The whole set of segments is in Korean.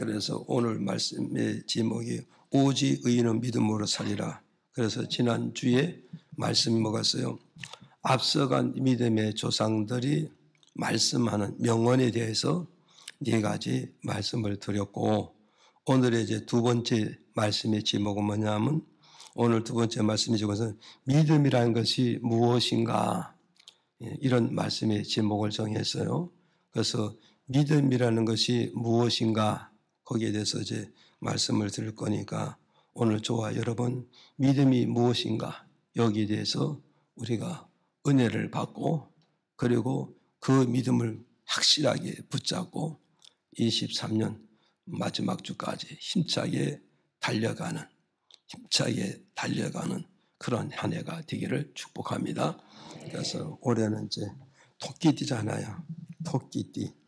그래서 오늘 말씀의 제목이 오직 의인은 믿음으로 살리라. 그래서 지난주에 말씀이 뭐겠어요? 앞서간 믿음의 조상들이 말씀하는 명언에 대해서 네 가지 말씀을 드렸고, 오늘의 이제 두 번째 말씀의 제목은 뭐냐면, 오늘 두 번째 말씀의 제목은 믿음이라는 것이 무엇인가, 이런 말씀의 제목을 정했어요. 그래서 믿음이라는 것이 무엇인가, 거기에 대해서 이제 말씀을 드릴 거니까 오늘 저와 여러분 믿음이 무엇인가, 여기에 대해서 우리가 은혜를 받고, 그리고 그 믿음을 확실하게 붙잡고 23년 마지막 주까지 힘차게 달려가는 그런 한 해가 되기를 축복합니다. 그래서 올해는 이제 토끼띠잖아요. 토끼띠.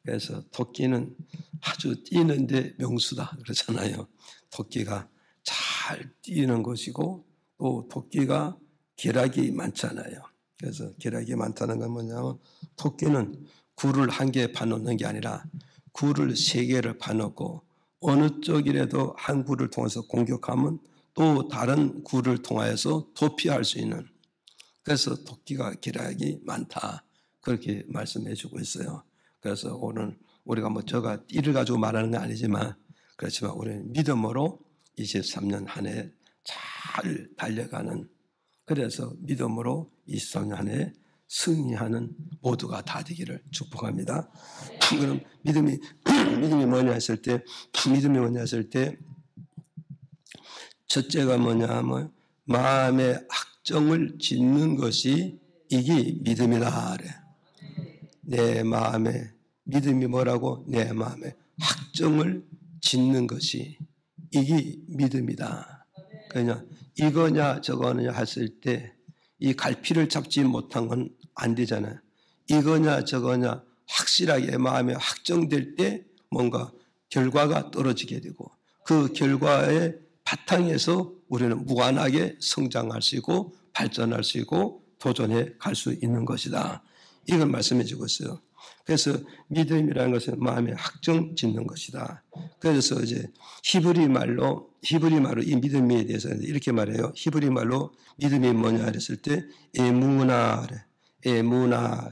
그래서 토끼는 아주 뛰는데 명수다 그러잖아요. 토끼가 잘 뛰는 것이고, 또 토끼가 계략이 많잖아요. 그래서 계략이 많다는 건 뭐냐면, 토끼는 굴을 한 개 파놓는 게 아니라 굴을 세 개를 파놓고 어느 쪽이라도 한 굴을 통해서 공격하면 또 다른 굴을 통하여서 도피할 수 있는, 그래서 토끼가 계략이 많다, 그렇게 말씀해 주고 있어요. 그래서 오늘 우리가 저가 띠를 가지고 말하는 건 아니지만, 그렇지만 우리는 믿음으로 23년 한 해 잘 달려가는, 그래서 믿음으로 23년 한 해 승리하는 모두가 다 되기를 축복합니다. 그럼 믿음이 뭐냐 했을 때, 첫째가 뭐냐 하면 마음의 확정을 짓는 것이 이게 믿음이다 그래. 내 마음에 믿음이 뭐라고? 내 마음에 확정을 짓는 것이 이게 믿음이다. 그냥 이거냐 저거냐 했을 때 이 갈피를 잡지 못한 건 안 되잖아요. 이거냐 저거냐 확실하게 마음에 확정될 때 뭔가 결과가 떨어지게 되고, 그 결과의 바탕에서 우리는 무한하게 성장할 수 있고 발전할 수 있고 도전해 갈 수 있는 것이다, 이걸 말씀해 주고 있어요. 그래서 믿음이라는 것은 마음에 확정 짓는 것이다. 그래서 이제 히브리 말로 이 믿음에 대해서 이렇게 말해요. 히브리 말로 믿음이 뭐냐 했을 때 에무나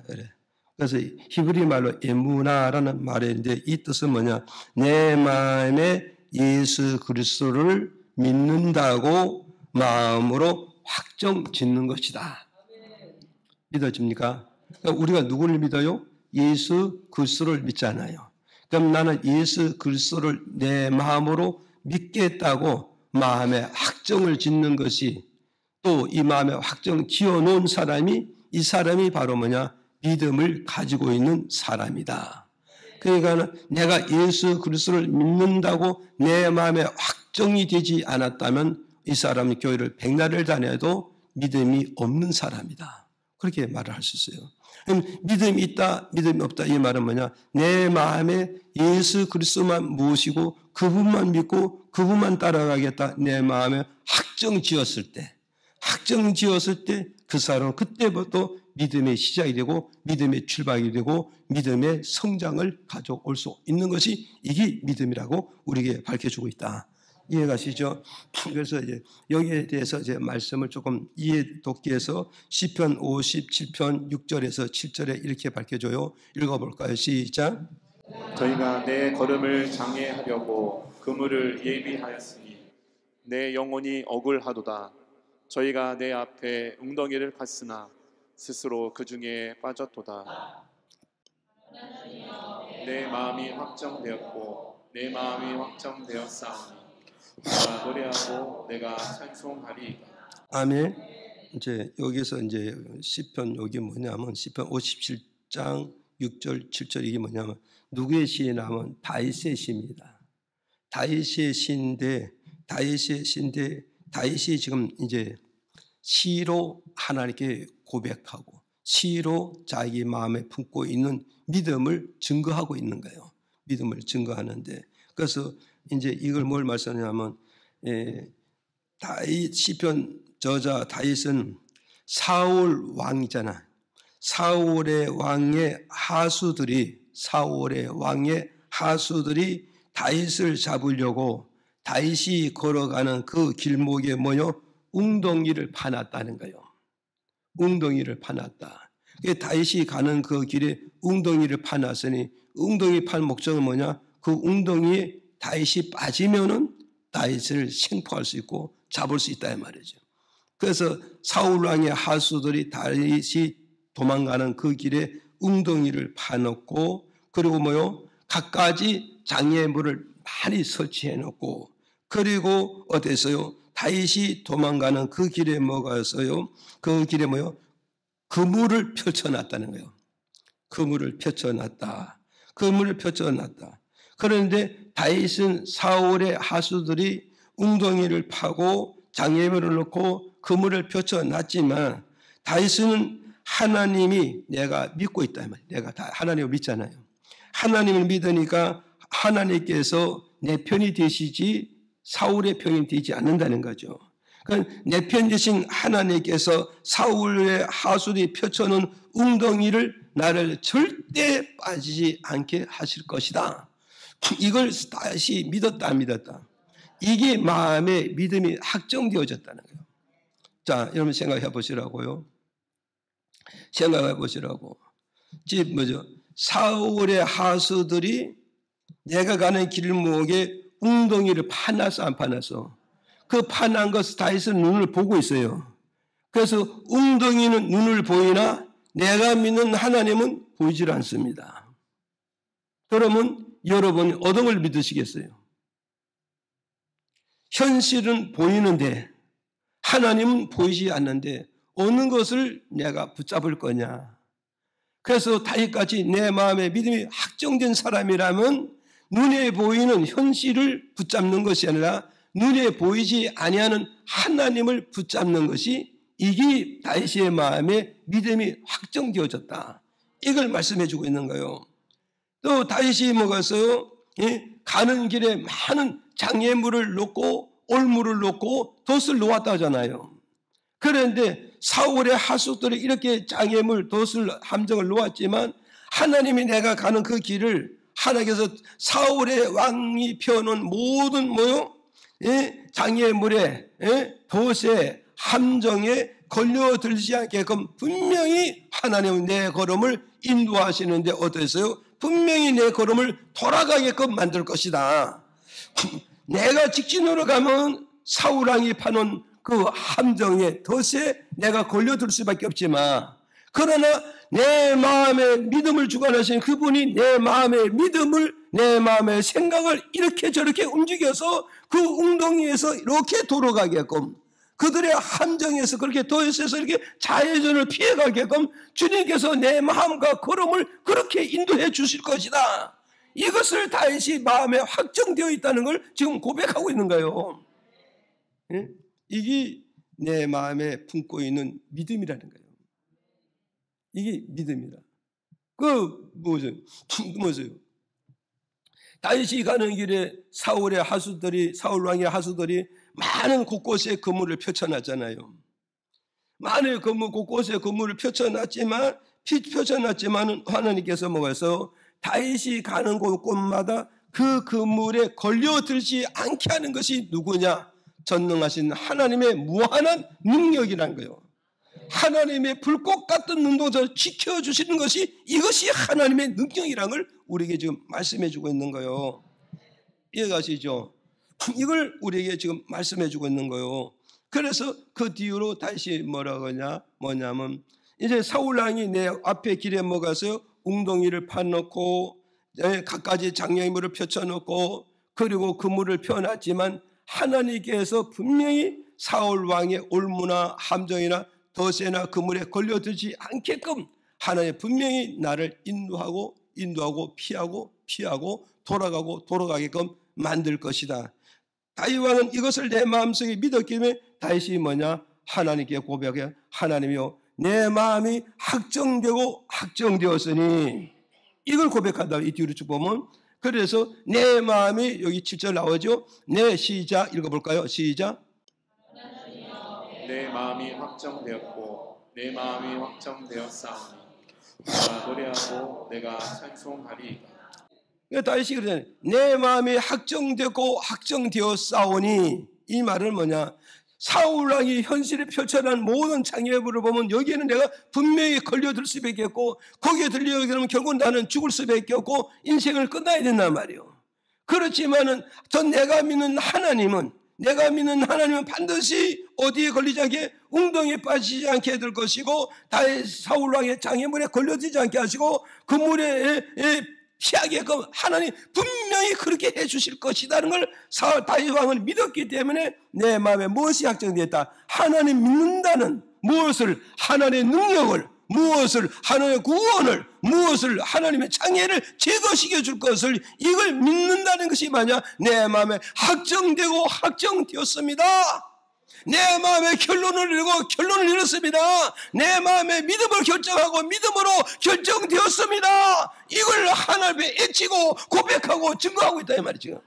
그래. 그래서 히브리 말로 에무나라는 말인데, 이 뜻은 뭐냐? 내 마음에 예수 그리스도를 믿는다고 마음으로 확정 짓는 것이다. 믿어집니까? 그러니까 우리가 누구를 믿어요? 예수 그리스도를 믿잖아요. 그럼 나는 예수 그리스도를 내 마음으로 믿겠다고 마음에 확정을 짓는 것이, 또 이 마음에 확정 지어놓은 사람이, 이 사람이 바로 뭐냐? 믿음을 가지고 있는 사람이다. 그러니까 내가 예수 그리스도를 믿는다고 내 마음에 확정이 되지 않았다면 이 사람은 교회를 백날을 다녀도 믿음이 없는 사람이다, 그렇게 말을 할 수 있어요. 그럼 믿음이 있다, 믿음이 없다, 이 말은 뭐냐? 내 마음에 예수 그리스도만 모시고 그분만 믿고 그분만 따라가겠다, 내 마음에 확정 지었을 때 그 사람은 그때부터 믿음의 시작이 되고 믿음의 출발이 되고 믿음의 성장을 가져올 수 있는 것이 이게 믿음이라고 우리에게 밝혀주고 있다. 이해가시죠? 그래서 이제 여기에 대해서 이제 말씀을 조금 이해 돕기 위해서 시편 57편 6절에서 7절에 이렇게 밝혀줘요. 읽어볼까요? 시작. 저희가 내 걸음을 장애하려고 그물을 예비하였으니 내 영혼이 억울하도다. 저희가 내 앞에 웅덩이를 팠으나 스스로 그 중에 빠졌도다. 내 마음이 확정되었고 내 마음이 확정되었사오니 내가 노래하고 내가 찬송하리. 아멘. 이제 여기서 이제 시편, 여기 뭐냐면 시편 57장 6절 7절, 이게 뭐냐면 누구의 시냐면 다윗의 시입니다. 다윗의 시인데 다윗이 지금 이제 시로 하나님께 고백하고 시로 자기 마음에 품고 있는 믿음을 증거하고 있는 거예요. 믿음을 증거하는데, 그래서 이제 이걸 뭘 말씀하냐면, 다윗 시편 저자 다윗은 사울 왕이잖아. 사울의 왕의 하수들이 다윗을 잡으려고 다윗이 걸어가는 그 길목에 뭐요? 웅덩이를 파놨다는 거예요. 웅덩이를 파놨다. 다윗이 가는 그 길에 웅덩이를 파놨으니 웅덩이 판 목적은 뭐냐? 그 웅덩이에 다윗이 빠지면은 다윗을 생포할 수 있고 잡을 수 있다 이 말이죠. 그래서 사울 왕의 하수들이 다윗이 도망가는 그 길에 웅덩이를 파놓고 그리고 뭐요? 갖가지 장애물을 많이 설치해 놓고 그리고 어땠어요? 다윗이 도망가는 그 길에 뭐가 있어요? 그 길에 뭐요? 그물을 펼쳐놨다는 거예요. 그물을 펼쳐놨다. 그물을 펼쳐놨다. 그런데 다윗은 사울의 하수들이 웅덩이를 파고 장애물을 놓고 그물을 펼쳐놨지만 다윗은 하나님이 내가 믿고 있다. 내가 다 하나님을 믿잖아요. 하나님을 믿으니까 하나님께서 내 편이 되시지 사울의 편이 되지 않는다는 거죠. 그러니까 내 편 되신 하나님께서 사울의 하수들이 펼쳐놓은 웅덩이를 나를 절대 빠지지 않게 하실 것이다. 이걸 다시 믿었다 안 믿었다. 이게 마음의 믿음이 확정되어졌다는 거예요. 자, 여러분 생각해 보시라고요. 생각해 보시라고. 뭐죠? 사울의 하수들이 내가 가는 길목에 웅덩이를 파놨어 안 파놨어? 그 파난 것 다윗은 눈을 보고 있어요. 그래서 웅덩이는 눈을 보이나 내가 믿는 하나님은 보이질 않습니다. 그러면 여러분이 어떤 걸 믿으시겠어요? 현실은 보이는데 하나님은 보이지 않는데 어느 것을 내가 붙잡을 거냐? 그래서 다윗같이 내 마음의 믿음이 확정된 사람이라면 눈에 보이는 현실을 붙잡는 것이 아니라 눈에 보이지 아니하는 하나님을 붙잡는 것이 이게 다윗의 마음의 믿음이 확정되어졌다. 이걸 말씀해 주고 있는 거예요. 또 다윗이 뭐겠어요? 가는 길에 많은 장애물을 놓고 올무를 놓고 덫을 놓았다 하잖아요. 그런데 사울의 하수들이 이렇게 장애물, 덫을, 함정을 놓았지만 하나님이 내가 가는 그 길을 하나님께서 사울의 왕이 펴놓은 모든 뭐요? 장애물에, 덫에, 함정에 걸려들지 않게끔 분명히 하나님은 내 걸음을 인도하시는데 어떠세요? 분명히 내 걸음을 돌아가게끔 만들 것이다. 내가 직진으로 가면 사울왕이 파놓은 그 함정에 덫에 내가 걸려들 수밖에 없지만 그러나 내 마음의 믿음을 주관하신 그분이 내 마음의 믿음을 내 마음의 생각을 이렇게 저렇게 움직여서 그 웅덩이에서 이렇게 돌아가게끔 그들의 함정에서 그렇게 덫에서 이렇게 자해전을 피해가게끔 주님께서 내 마음과 걸음을 그렇게 인도해 주실 것이다. 이것을 다윗이 마음에 확정되어 있다는 걸 지금 고백하고 있는 거예요. 이게 내 마음에 품고 있는 믿음이라는 거예요. 이게 믿음이다. 뭐죠? 다윗이 가는 길에 사울 왕의 하수들이 많은 곳곳에 그물을 펼쳐놨잖아요. 많은 곳곳에 그물을 펼쳐놨지만 하나님께서 뭐가서 다윗이 가는 곳곳마다 그 그물에 걸려들지 않게 하는 것이 누구냐? 전능하신 하나님의 무한한 능력이라는 거예요. 하나님의 불꽃 같은 눈동자를 지켜주시는 것이 이것이 하나님의 능력이라는 걸 우리에게 지금 말씀해 주고 있는 거예요. 이해가시죠? 이걸 우리에게 지금 말씀해 주고 있는 거예요. 그래서 그 뒤로 다시 뭐냐면 이제 사울왕이 내 앞에 길에 먹어서 웅덩이를 파놓고 갖가지 장애물을 펼쳐놓고 그리고 그물을 펴놨지만 하나님께서 분명히 사울왕의 올무나 함정이나 덫에나 그물에 걸려들지 않게끔 하나님 분명히 나를 인도하고 피하고 돌아가게끔 만들 것이다. 다윗 왕은 이것을 내 마음속에 믿었기 때문에 다윗이 하나님께 고백해 하나님이요 내 마음이 확정되었으니 이걸 고백한다. 이 뒤로 쭉 보면 그래서 내 마음이 여기 7절 나오죠. 시작 읽어볼까요? 시작. 내 마음이 확정되었고 내 마음이 확정되었사오니 내가 노래하고 내가 찬송하리이다. 다윗이 그러잖아요. 내 마음이 확정되고 확정되었사오니, 이 말은 뭐냐? 사울왕이 현실에 펼쳐난 모든 장애물을 보면 여기에는 내가 분명히 걸려들 수밖에 없고, 거기에 들려오게 되면 결국 나는 죽을 수밖에 없고 인생을 끝나야 된단 말이에요. 그렇지만은 내가 믿는 하나님은 반드시 어디에 걸리지 않게, 웅덩이에 빠지지 않게 될 것이고, 다윗 사울왕의 장애물에 걸려지지 않게 하시고 그 물에 피하게끔 하나님 분명히 그렇게 해주실 것이라는 걸 다윗 왕은 믿었기 때문에 내 마음에 무엇이 확정됐다? 하나님 믿는다는 무엇을? 하나님의 능력을, 무엇을? 하나님의 구원을, 무엇을? 하나님의 장애를 제거시켜 줄 것을, 이걸 믿는다는 것이 뭐냐? 내 마음에 확정되고 확정되었습니다. 내 마음에 결론을 내리고 결론을 내렸습니다. 내 마음에 믿음을 결정하고 믿음으로 결정되었습니다. 이걸 하나님에 애치고 고백하고 증거하고 있다 이 말이죠.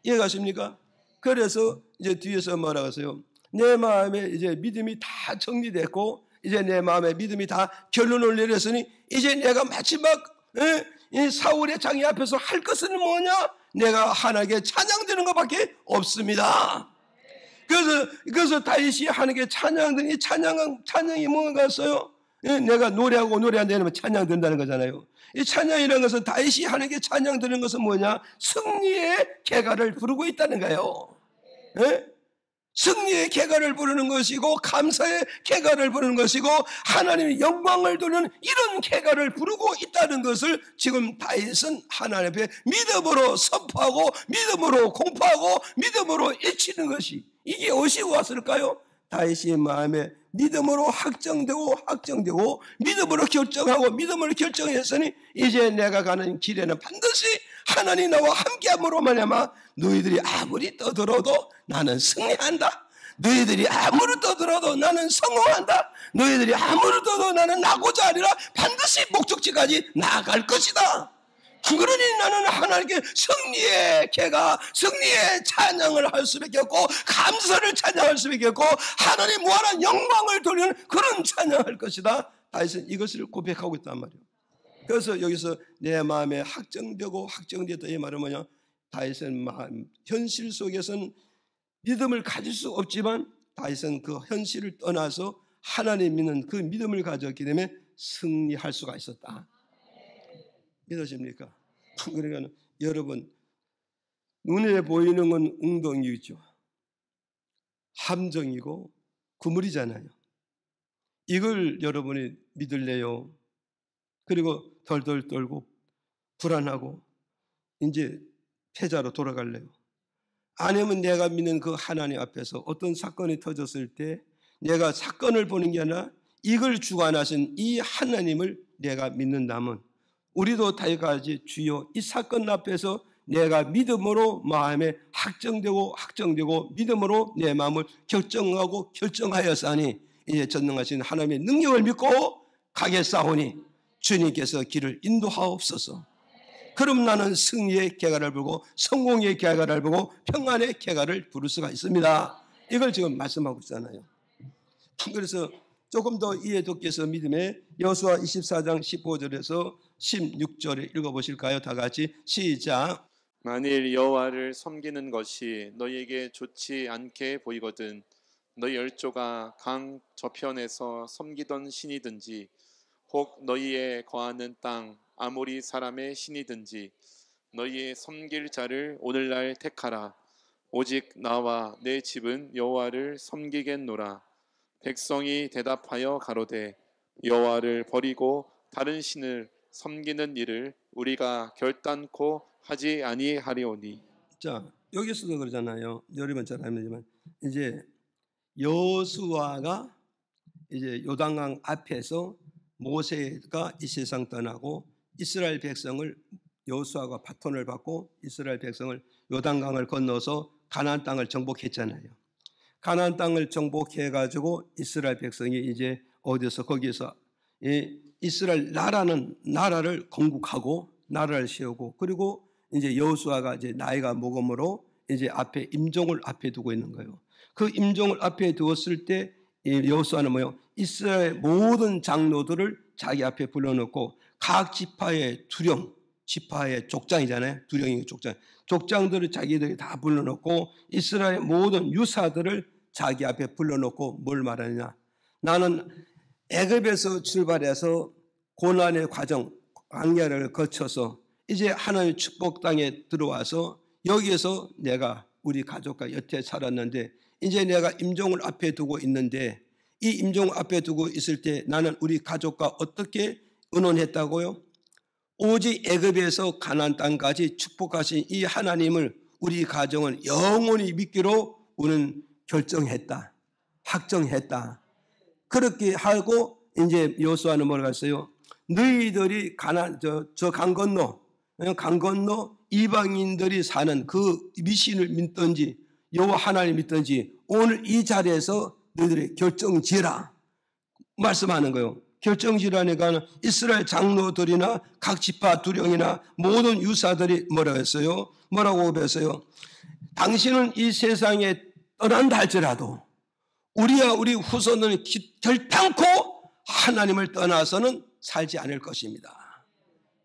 이해가십니까? 그래서 이제 뒤에서 뭐라고 하세요? 내 마음에 이제 믿음이 다 정리됐고, 이제 내 마음에 믿음이 다 결론을 내렸으니 이제 내가 마지막 이 사울의 장애 앞에서 할 것은 뭐냐? 내가 하나님께 찬양드리는 것밖에 없습니다. 그래서 다윗이 하나님께 찬양드린 이 찬양이 뭔가였어요? 내가 노래하고 노래한다면 찬양 된다는 거잖아요. 이 찬양이라는 것은, 다윗이 하나님께 찬양 드리는 것은 뭐냐? 승리의 계가를 부르고 있다는 거예요. 승리의 계가를 부르는 것이고, 감사의 계가를 부르는 것이고, 하나님의 영광을 돌리는 이런 계가를 부르고 있다는 것을 지금 다윗은 하나님 앞에 믿음으로 선포하고 믿음으로 공포하고 믿음으로 외치는 것이, 이게 어디서 왔을까요? 다윗의 마음에 믿음으로 확정되고 믿음으로 결정하고 믿음으로 결정했으니 이제 내가 가는 길에는 반드시 하나님 나와 함께함으로 말미암아 너희들이 아무리 떠들어도 나는 승리한다. 너희들이 아무리 떠들어도 나는 성공한다. 너희들이 아무리 떠들어도 나는 나고자 하리라. 반드시 목적지까지 나아갈 것이다. 그러니 나는 하나님께 승리의 계가, 승리의 찬양을 할 수밖에 없고, 감사를 찬양할 수밖에 없고, 하나님 무한한 영광을 돌리는 그런 찬양할 것이다. 다윗은 이것을 고백하고 있단 말이에요. 그래서 여기서 내 마음에 확정되었다 이 말은 뭐냐? 다윗은 현실 속에서는 믿음을 가질 수 없지만, 다윗은 그 현실을 떠나서 하나님 믿는 그 믿음을 가졌기 때문에 승리할 수가 있었다. 믿으십니까? 그러니까 여러분, 눈에 보이는 건 웅덩이죠. 함정이고 그물이잖아요. 이걸 여러분이 믿을래요? 그리고 덜덜 떨고 불안하고 이제 패자로 돌아갈래요? 아니면 내가 믿는 그 하나님 앞에서 어떤 사건이 터졌을 때 내가 사건을 보는 게 아니라 이걸 주관하신 이 하나님을 내가 믿는다면, 우리도 다윗같이 주여 이 사건 앞에서 내가 믿음으로 마음에 확정되고 믿음으로 내 마음을 결정하였사니 이제 전능하신 하나님의 능력을 믿고 가겠사오니 주님께서 길을 인도하옵소서. 그럼 나는 승리의 계가를 부르고 성공의 계가를 부르고 평안의 계가를 부를 수가 있습니다. 이걸 지금 말씀하고 있잖아요. 그래서 조금 더 이해돋게 해서 믿음의 여호수아 24장 15절에서 16절에 읽어보실까요? 다 같이 시작. 만일 여호와를 섬기는 것이 너희에게 좋지 않게 보이거든 너희 열조가 강 저편에서 섬기던 신이든지 혹 너희의 거하는 땅 아모리 사람의 신이든지 너희의 섬길 자를 오늘날 택하라. 오직 나와 내 집은 여호와를 섬기겠노라. 백성이 대답하여 가로되 여호와를 버리고 다른 신을 섬기는 일을 우리가 결단코 하지 아니하리오니. 자, 여기서도 그러잖아요. 여러분 잘 알지만 이제 여호수아가 이제 요단강 앞에서 모세가 이 세상 떠나고 이스라엘 백성을, 여호수아가 바톤을 받고 이스라엘 백성을 요단강을 건너서 가나안 땅을 정복했잖아요. 가나안 땅을 정복해 가지고 이스라엘 백성이 이제 어디서 거기에서 이스라엘 나라를 건국하고 나라를 세우고, 그리고 이제 여호수아가 이제 나이가 먹음으로 이제 앞에 임종을 앞에 두고 있는 거예요. 그 임종을 앞에 두었을 때 여호수아는 뭐요? 이스라엘 모든 장로들을 자기 앞에 불러놓고 각 지파의 두령, 지파의 족장이잖아요. 두령이 족장. 족장들을 자기들이 다 불러놓고 이스라엘 모든 유사들을 자기 앞에 불러놓고 뭘 말하느냐. 나는 애굽에서 출발해서 고난의 과정, 광야를 거쳐서 이제 하나님의 축복 땅에 들어와서 여기에서 내가 우리 가족과 여태 살았는데 이제 내가 임종을 앞에 두고 있는데 이 임종을 앞에 두고 있을 때 나는 우리 가족과 어떻게 의논했다고요? 오직 애굽에서 가나안 땅까지 축복하신 이 하나님을 우리 가정은 영원히 믿기로 우리는 결정했다. 확정했다. 그렇게 하고 이제 여호수아는 뭐라고 했어요? 너희들이 강 건너 이방인들이 사는 그 미신을 믿든지 여호와 하나님 믿든지 오늘 이 자리에서 너희들이 결정지라 말씀하는 거예요. 결정지라니까 이스라엘 장로들이나 각 지파 두령이나 모든 유사들이 뭐라고 했어요? 뭐라고 했어요? 당신은 이 세상에 떠난다 할지라도 우리와 우리 후손은 결단코 하나님을 떠나서는 살지 않을 것입니다.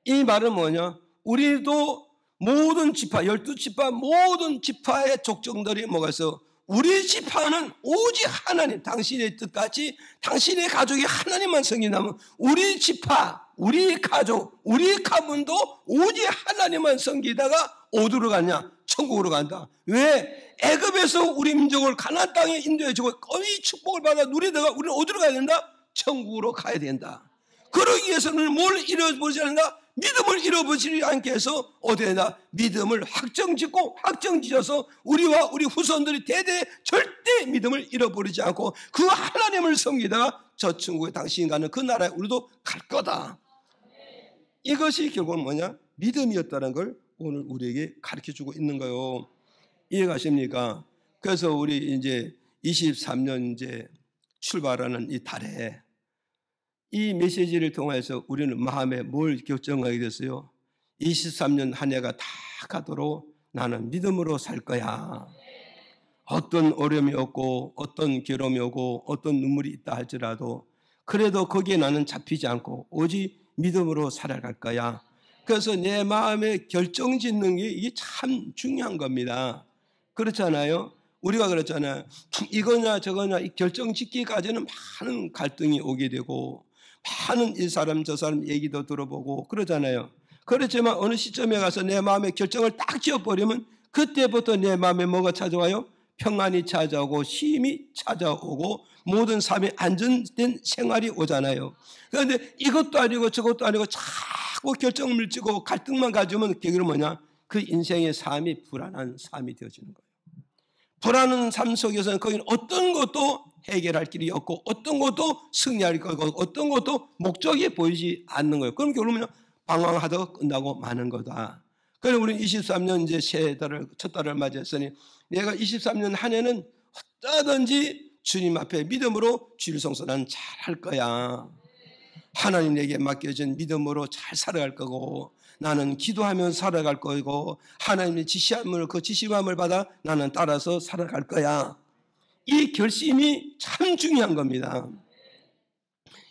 이 말은 뭐냐? 우리도 모든 지파, 12지파 모든 지파의 족정들이 뭐가 있어? 우리 지파는 오직 하나님, 당신의 뜻같이 당신의 가족이 하나님만 섬긴다면 우리 지파, 우리 가족, 우리 가문도 오직 하나님만 섬기다가 어디로 가냐? 천국으로 간다. 왜? 애굽에서 우리 민족을 가나안 땅에 인도해주고 거의 축복을 받아 누리다가 우리는 어디로 가야 된다? 천국으로 가야 된다. 그러기 위해서는 뭘 잃어버리지 않는다? 믿음을 잃어버리지 않게 해서 어디에 된다? 믿음을 확정짓고 확정지어서 우리와 우리 후손들이 대대 절대 믿음을 잃어버리지 않고 그 하나님을 섬기다가 저 천국에 당신이 가는 그 나라에 우리도 갈 거다. 이것이 결국은 뭐냐? 믿음이었다는 걸 오늘 우리에게 가르쳐주고 있는 거예요. 이해가십니까? 그래서 우리 이제 23년 이제 출발하는 이 달에 이 메시지를 통해서 우리는 마음에 뭘 결정하게 됐어요? 23년 한 해가 다 가도록 나는 믿음으로 살 거야. 어떤 어려움이 없고 어떤 괴로움이 오고 어떤 눈물이 있다 할지라도 그래도 거기에 나는 잡히지 않고 오직 믿음으로 살아갈 거야. 그래서 내 마음에 결정짓는 게 이게 참 중요한 겁니다. 그렇잖아요. 우리가 그랬잖아요. 이거냐 저거냐 이 결정짓기까지는 많은 갈등이 오게 되고 많은 이 사람 저 사람 얘기도 들어보고 그러잖아요. 그렇지만 어느 시점에 가서 내 마음에 결정을 딱 지어버리면 그때부터 내 마음에 뭐가 찾아와요? 평안이 찾아오고 쉼이 찾아오고 모든 삶에 안전된 생활이 오잖아요. 그런데 이것도 아니고 저것도 아니고 자꾸 결정을 지고 갈등만 가지면 결국은 뭐냐? 그 인생의 삶이 불안한 삶이 되어지는 거예요. 불안한 삶 속에서는 거기는 어떤 것도 해결할 길이 없고 어떤 것도 승리할 거고 어떤 것도 목적이 보이지 않는 거예요. 그럼 결국은 방황하다가 끝나고 마는 거다. 그래서 우리는 23년 이제 새 달을 첫 달을 맞이했으니 내가 23년 한 해는 어떠든지 주님 앞에 믿음으로 주일 성수 나는 잘할 거야. 하나님에게 맡겨진 믿음으로 잘 살아갈 거고 나는 기도하면서 살아갈 거고 하나님의 지시함을 그 지시함을 받아 나는 따라서 살아갈 거야. 이 결심이 참 중요한 겁니다.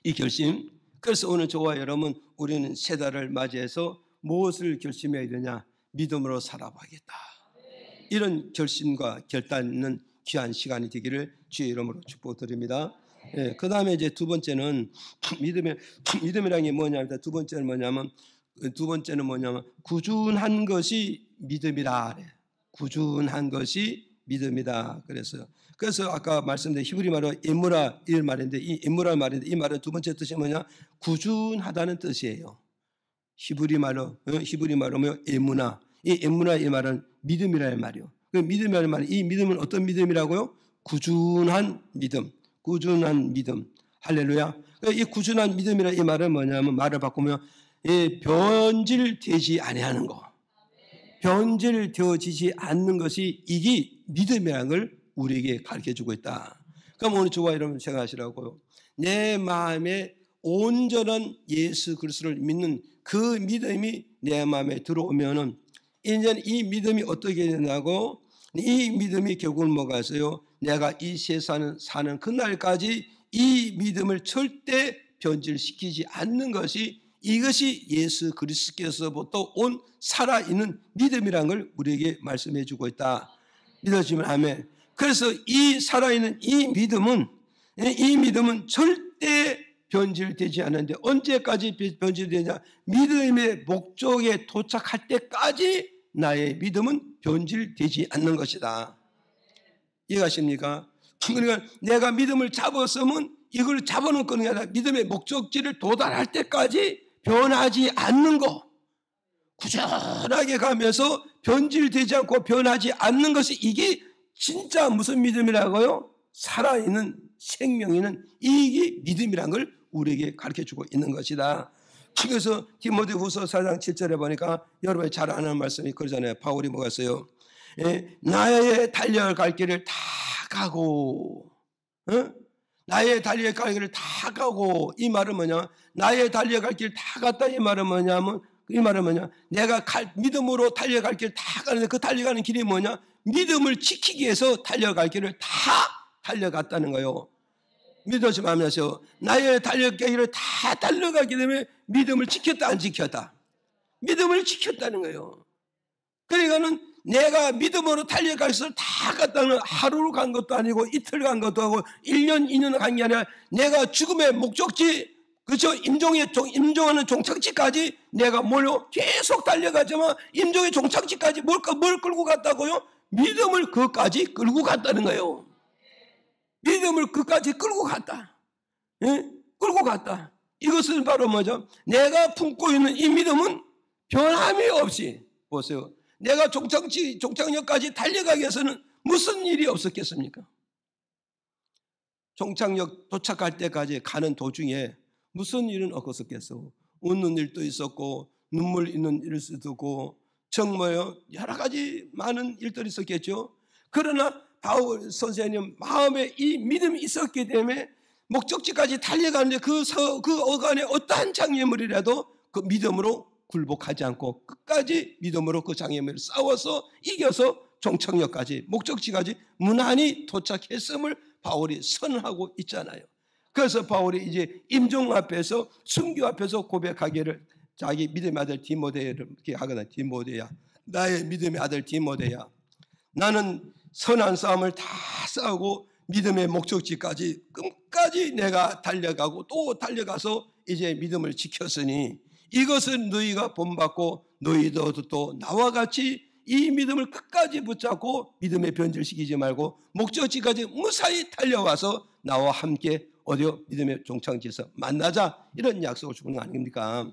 이 결심. 그래서 오늘 저와 여러분 우리는 새 달을 맞이해서 무엇을 결심해야 되냐? 믿음으로 살아가겠다. 이런 결심과 결단은 귀한 시간이 되기를 주의 이름으로 축복드립니다. 예, 그 다음에 이제 두 번째는 믿음이라는 게 뭐냐면 두 번째는 뭐냐면 꾸준한 것이 믿음이다. 꾸준한 것이 믿음이다. 그래서 아까 말씀드린 히브리 말로 에무라 이 말인데 이 에무라 말인데 이 말은 두 번째 뜻이 뭐냐? 꾸준하다는 뜻이에요. 히브리 말로 뭐 에무나 이 에무나 이 말은 믿음이라는 말이요. 그 믿음이라는 말 이 믿음은 어떤 믿음이라고요? 꾸준한 믿음. 꾸준한 믿음. 할렐루야. 이 꾸준한 믿음이라는 이 말은 뭐냐면 말을 바꾸면 변질되지 아니하는 거. 변질되어지지 않는 것이 이게 믿음이라는 걸 우리에게 가르쳐주고 있다. 그럼 오늘 저와 여러분 생각하시라고요. 내 마음에 온전한 예수 그리스도를 믿는 그 믿음이 내 마음에 들어오면은 이제 이 믿음이 어떻게 되냐고 이 믿음이 결국은 뭐가 있어요? 내가 이 세상을 사는 그날까지 이 믿음을 절대 변질시키지 않는 것이 이것이 예수 그리스도께서부터 온 살아있는 믿음이라는 걸 우리에게 말씀해 주고 있다. 믿어지면 아멘. 그래서 이 살아있는 이 믿음은 절대 변질되지 않는데, 언제까지 변질되냐? 믿음의 목적에 도착할 때까지 나의 믿음은 변질되지 않는 것이다. 이해가십니까? 그러니까 내가 믿음을 잡았으면 이걸 잡아놓은 거는 아니라 믿음의 목적지를 도달할 때까지 변하지 않는 거, 꾸준하게 가면서 변질되지 않고 변하지 않는 것이, 이게 진짜 무슨 믿음이라고요? 살아있는 생명 있는 이게 믿음이란 걸 우리에게 가르쳐주고 있는 것이다. 그래서 디모데후서 4장 7절에 보니까 여러분이 잘 아는 말씀이 그러잖아요. 바울이 뭐가 있어요? 나의 달려갈 길을 다 가고, 나의 달려갈 길을 다 가고. 이 말은 뭐냐? 나의 달려갈 길 다 갔다. 이 말은 뭐냐면, 내가 믿음으로 달려갈 길 다 가는데, 그 달려가는 길이 뭐냐? 믿음을 지키기 위해서 달려갈 길을 다 달려갔다는 거예요. 믿어지 마면서 나의 달려갈 길을 다 달려가기 때문에 믿음을 지켰다 안 지켰다? 믿음을 지켰다는 거예요. 그러니까는 내가 믿음으로 달려갈 것을 다 갔다는, 하루로 간 것도 아니고 이틀 간 것도 아니고 1년 2년 간 게 아니라 내가 죽음의 목적지, 그렇죠? 임종하는 종착지까지 내가 계속 달려가지만 임종의 종착지까지 뭘 끌고 갔다고요? 믿음을 그까지 끌고 갔다는 거예요. 믿음을 그까지 끌고 갔다. 끌고 갔다. 이것은 바로 뭐죠? 내가 품고 있는 이 믿음은 변함이 없이, 보세요. 내가 종착역까지 달려가기 위해서는 무슨 일이 없었겠습니까? 종착역 도착할 때까지 가는 도중에 무슨 일은 없었겠어? 웃는 일도 있었고, 눈물 있는 일도 있었고, 정말요, 여러 가지 많은 일들이 있었겠죠. 그러나 바울 선생님 마음에 이 믿음이 있었기 때문에 목적지까지 달려가는데 그 어간에 어떠한 장애물이라도 그 믿음으로 굴복하지 않고 끝까지 믿음으로 그 장애물을 싸워서 이겨서 종착역까지, 목적지까지 무난히 도착했음을 바울이 선언하고 있잖아요. 그래서 바울이 이제 임종 앞에서, 순교 앞에서 고백하기를, 자기 믿음의 아들 디모데를 이렇게 하거든. 디모데야, 나의 믿음의 아들 디모데야, 나는 선한 싸움을 다 싸우고 믿음의 목적지까지 끝까지 내가 달려가고 또 달려가서 이제 믿음을 지켰으니 이것은 너희가 본받고 너희도 또 나와 같이 이 믿음을 끝까지 붙잡고 믿음에 변질시키지 말고 목적지까지 무사히 달려와서 나와 함께 어디요? 믿음의 종착지에서 만나자, 이런 약속을 주는 거 아닙니까?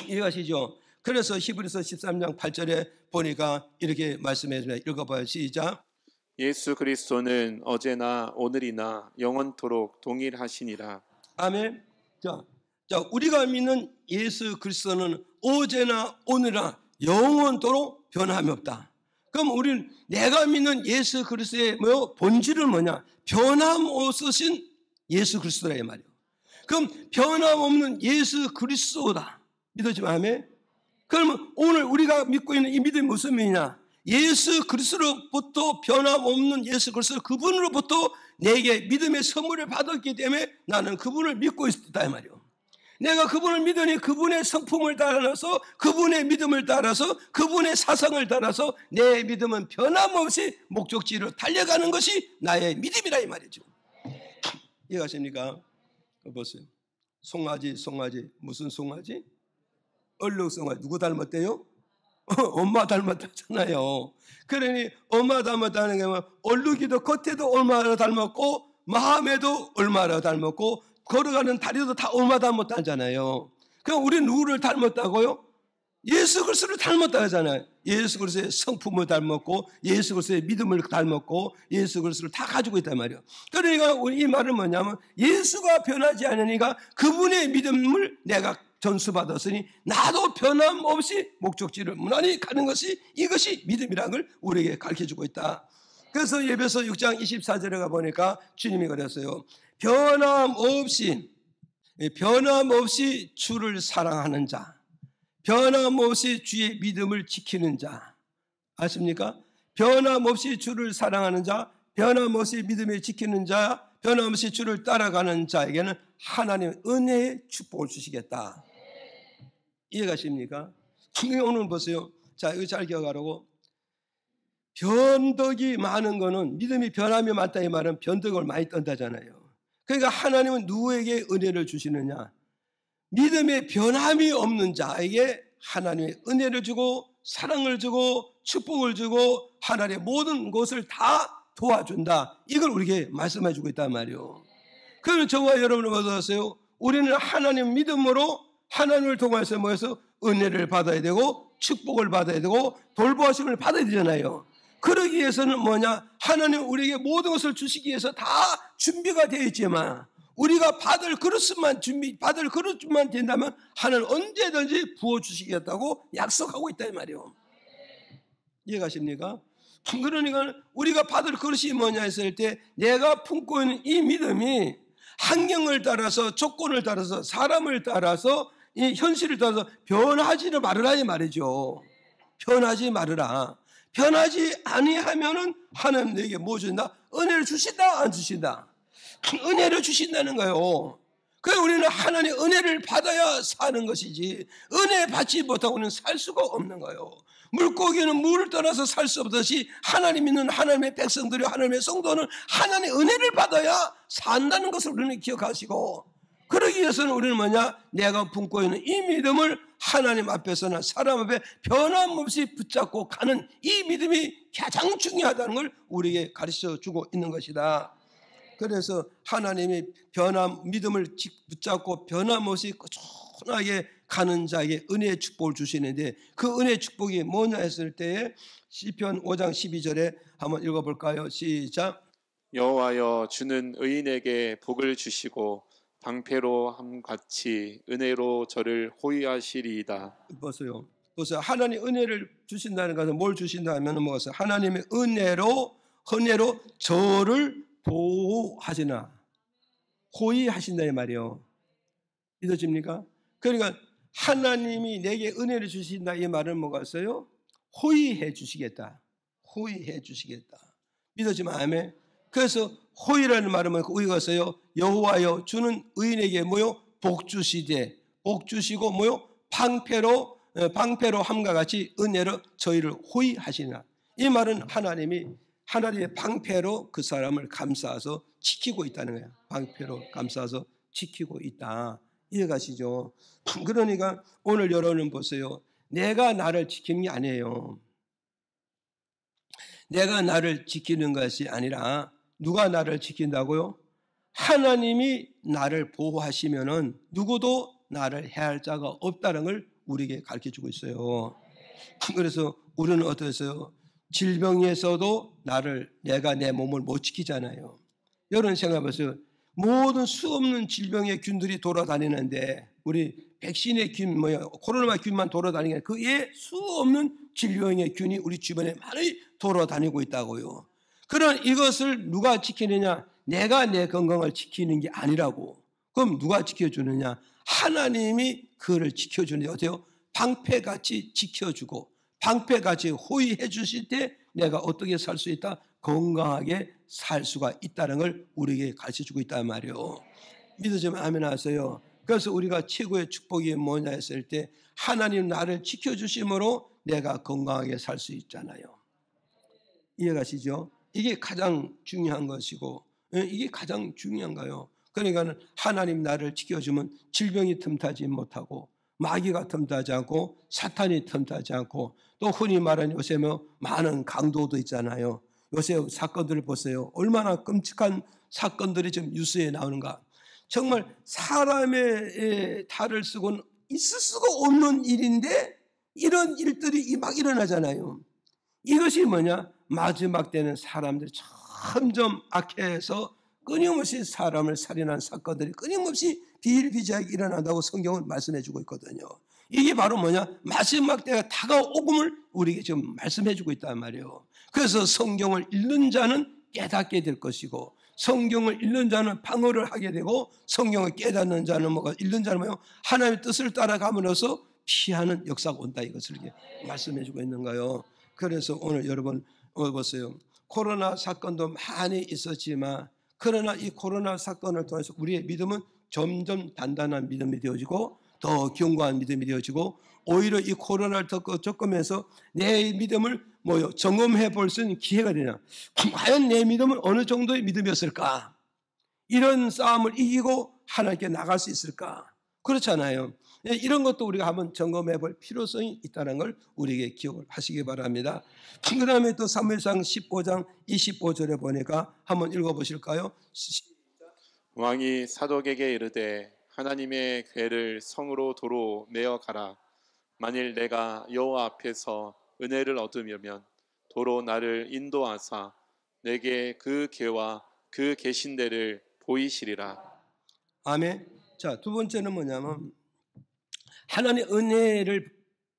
이해가시죠? 그래서 히브리서 13장 8절에 보니까 이렇게 말씀해 주세요. 읽어봐요. 시작. 예수 그리스도는 어제나 오늘이나 영원토록 동일하시니라. 아멘. 자, 우리가 믿는 예수 그리스도는 어제나 오늘이나 영원토록 변함이 없다. 그럼 우리는 내가 믿는 예수 그리스도의 본질은 뭐냐? 변함없으신 예수 그리스도라 이 말이에요. 그럼 변함없는 예수 그리스도다. 믿어지면 아멘. 그러면 오늘 우리가 믿고 있는 이 믿음이 무슨 믿음이냐? 예수 그리스도로부터, 변함없는 예수 그리스도, 그분으로부터 내게 믿음의 선물을 받았기 때문에 나는 그분을 믿고 있다 이 말이에요. 내가 그분을 믿으니 그분의 성품을 따라서, 그분의 믿음을 따라서, 그분의 사상을 따라서 내 믿음은 변함없이 목적지로 달려가는 것이 나의 믿음이라 이 말이죠. 이해가십니까? 보세요. 송아지, 무슨 송아지? 얼룩송아지. 누구 닮았대요? 엄마 닮았다잖아요. 그러니 엄마 닮았다는 게 뭐, 얼룩이도 겉에도 얼마나 닮았고 마음에도 얼마나 닮았고 걸어가는 다리도 다 얼마 닮았다잖아요. 그럼 우리 누구를 닮았다고요? 예수 그리스도를 닮았다 하잖아요. 예수 그리스도의 성품을 닮았고 예수 그리스도의 믿음을 닮았고 예수 그리스도를 다 가지고 있단 말이에요. 그러니까 이 말은 뭐냐면 예수가 변하지 않으니까 그분의 믿음을 내가 전수받았으니 나도 변함없이 목적지를 무난히 가는 것이, 이것이 믿음이라는 걸 우리에게 가르쳐주고 있다. 그래서 에베소 6장 24절에 가보니까 주님이 그랬어요. 변함없이 주를 사랑하는 자, 변함없이 주의 믿음을 지키는 자, 아십니까? 변함없이 주를 사랑하는 자, 변함없이 믿음을 지키는 자, 변함없이 주를 따라가는 자에게는 하나님의 은혜의 축복을 주시겠다. 이해가십니까? 오늘 보세요. 자, 이거 잘 기억하라고. 변덕이 많은 거는, 믿음이 변함이 많다 이 말은 변덕을 많이 떤다잖아요. 그러니까 하나님은 누구에게 은혜를 주시느냐? 믿음의 변함이 없는 자에게 하나님의 은혜를 주고 사랑을 주고 축복을 주고 하나님의 모든 것을 다 도와준다. 이걸 우리에게 말씀해 주고 있단 말이에요. 그러면 저와 여러분을 받아서요, 우리는 하나님 믿음으로 하나님을 통해서 모여서 은혜를 받아야 되고 축복을 받아야 되고 돌보아심을 받아야 되잖아요. 그러기 위해서는 뭐냐? 하나님 우리에게 모든 것을 주시기 위해서 다 준비가 되어 있지만 우리가 받을 그릇만 된다면 하나님 언제든지 부어주시겠다고 약속하고 있다 이 말이에요. 이해가십니까? 그러니까 우리가 받을 그릇이 뭐냐 했을 때 내가 품고 있는 이 믿음이 환경을 따라서 조건을 따라서 사람을 따라서 이 현실을 따라서 변하지는 말으라 이 말이죠. 변하지 말으라. 변하지 아니하면은 하나님 내게 뭐 준다? 은혜를 주신다 안 주신다? 은혜를 주신다는 거예요. 그래서 우리는 하나님의 은혜를 받아야 사는 것이지 은혜 받지 못하고 우리는 살 수가 없는 거예요. 물고기는 물을 떠나서 살 수 없듯이 하나님 있는 하나님의 백성들이 하나님의 성도는 하나님의 은혜를 받아야 산다는 것을 우리는 기억하시고, 그러기 위해서는 우리는 뭐냐? 내가 품고 있는 이 믿음을 하나님 앞에서나 사람 앞에 변함없이 붙잡고 가는 이 믿음이 가장 중요하다는 걸 우리에게 가르쳐주고 있는 것이다. 그래서 하나님이 믿음을 붙잡고 변함없이 꾸준하게 가는 자에게 은혜의 축복을 주시는데 그 은혜의 축복이 뭐냐 했을 때에 시편 5장 12절에 한번 읽어볼까요? 시작. 여호와여 주는 의인에게 복을 주시고 방패로 함같이 은혜로 저를 호위하시리이다. 보세요. 하나님 은혜를 주신다는 것은 뭘 주신다 하면 뭐겠어요? 하나님의 은혜로 저를 보호하시나 호위하신다 이 말이에요. 믿어집니까? 그러니까 하나님이 내게 은혜를 주신다 이 말은 뭐겠어요? 호위해 주시겠다. 호위해 주시겠다. 믿어지면 아멘. 그래서 호위라는 말은 뭐겠어요? 여호와여 주는 의인에게 뭐요? 복 주시고 뭐요? 방패로 함과 같이 은혜로 저희를 호위하시나. 이 말은 하나님의 방패로 그 사람을 감싸서 지키고 있다는 거예요. 방패로 감싸서 지키고 있다. 이해가시죠? 그러니까 오늘 여러분 보세요. 내가 나를 지키는 게 아니에요. 내가 나를 지키는 것이 아니라 누가 나를 지킨다고요? 하나님이 나를 보호하시면은 누구도 나를 해할 자가 없다는 걸 우리에게 가르쳐주고 있어요. 그래서 우리는 어떠세요? 질병에서도 내가 내 몸을 못 지키잖아요. 여러분 생각해보세요. 모든 수없는 질병의 균들이 돌아다니는데 우리 백신의 균, 코로나 균만 돌아다니는 그 외에 수없는 질병의 균이 우리 주변에 많이 돌아다니고 있다고요. 그런 이것을 누가 지키느냐? 내가 내 건강을 지키는 게 아니라고. 그럼 누가 지켜주느냐? 하나님이 그를 지켜주는데 어때요? 방패같이 지켜주고 방패같이 호위해 주실 때 내가 어떻게 살 수 있다? 건강하게 살 수가 있다는 걸 우리에게 가르쳐주고 있단 말이에요. 믿으시면 아멘 하세요. 그래서 우리가 최고의 축복이 뭐냐 했을 때 하나님 나를 지켜주심으로 내가 건강하게 살 수 있잖아요. 이해가시죠? 이게 가장 중요한 것이고 이게 가장 중요한 거예요. 그러니까 하나님 나를 지켜주면 질병이 틈타지 못하고 마귀가 틈타지 않고 사탄이 틈타지 않고 또 흔히 말하는 요새 많은 강도도 있잖아요. 요새 사건들을 보세요. 얼마나 끔찍한 사건들이 지금 뉴스에 나오는가. 정말 사람의 탈을 쓰고는 있을 수가 없는 일인데 이런 일들이 막 일어나잖아요. 이것이 뭐냐? 마지막 때는 사람들이 점점 악해서 끊임없이 사람을 살인한 사건들이 끊임없이 비일비재하게 일어난다고 성경은 말씀해 주고 있거든요. 이게 바로 뭐냐? 마지막 때가 다가오금을 우리에게 지금 말씀해 주고 있단 말이에요. 그래서 성경을 읽는 자는 깨닫게 될 것이고 성경을 읽는 자는 방어를 하게 되고 성경을 깨닫는 자는 읽는 자는 하나님의 뜻을 따라감으로써 피하는 역사가 온다. 이것을 이렇게 말씀해 주고 있는 거예요. 그래서 오늘 여러분 보세요. 코로나 사건도 많이 있었지만 그러나 이 코로나 사건을 통해서 우리의 믿음은 점점 단단한 믿음이 되어지고 더 견고한 믿음이 되어지고 오히려 이 코로나를 겪으면서 내 믿음을 점검해 볼 수 있는 기회가 되냐. 과연 내 믿음은 어느 정도의 믿음이었을까? 이런 싸움을 이기고 하나님께 나갈 수 있을까? 그렇잖아요. 이런 것도 우리가 한번 점검해 볼 필요성이 있다는 걸 우리에게 기억을 하시기 바랍니다. 그 다음에 또 사무엘상 15장 25절에 보니까 한번 읽어보실까요? 왕이 사독에게 이르되 하나님의 궤를 성으로 도로 메어 가라. 만일 내가 여호와 앞에서 은혜를 얻으려면 도로 나를 인도하사 내게 그 궤와 그 계신 데를 보이시리라. 아멘. 자, 두 번째는 뭐냐면 하나님 은혜를